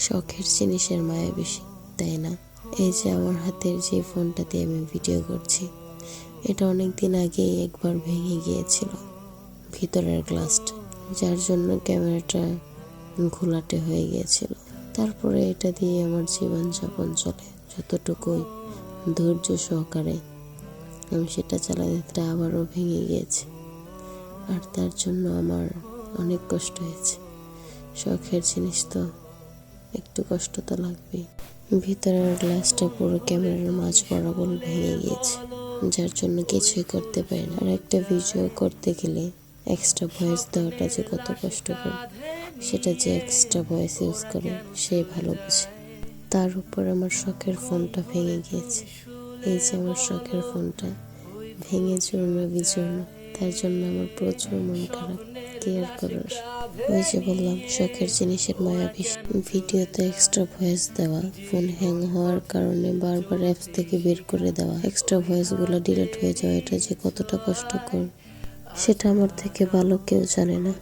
শখের জিনিসের মায়া বেশি, তাই না? এই যে আমার হাতের যে ফোনটা দিয়ে আমি ভিডিও করছি, এটা অনেক দিন আগেই একবার ভেঙে গিয়েছিল ভিতরের গ্লাসটা, যার জন্য ক্যামেরাটা ঘোলাটে হয়ে গিয়েছিল। তারপরে এটা দিয়ে আমার জীবনযাপন চলে, যতটুকুই ধৈর্য সহকারে আমি সেটা চালাতে আবারও ভেঙে গিয়েছে, আর তার জন্য আমার অনেক কষ্ট হয়েছে। শখের জিনিস তো একটু কষ্ট তো লাগবেই। ভিতরের গ্লাসটা পুরো ক্যামেরার মাঝ বরাবর ভেঙে গিয়েছে, যার জন্য কিছুই করতে পারি না। আর একটা ভিডিও করতে গেলে এক্সট্রা ভয়েস দেওয়াটা যে কত কষ্টকর, সেটা যে এক্সট্রা ভয়েস ইউজ করে সে ভালো বোঝে। তার উপর আমার শখের ফোনটা ভেঙে গিয়েছে। এই যে আমার শখের ফোনটা ভেঙে চূর্ণ বিচূর্ণ, তার জন্য আমার প্রচুর মন খারাপ। কি আর করার, ওই যে বললাম শখের জিনিসের মায়া বেশি। ভিডিওতে এক্সট্রা ভয়েস দেওয়া, ফোন হ্যাং হওয়ার কারণে বারবার অ্যাপস থেকে বের করে দেওয়া, এক্সট্রা ভয়েসগুলো ডিলিট হয়ে যাওয়া, এটা যে কতটা কষ্টকর সেটা আমার থেকে ভালো কেউ জানে না।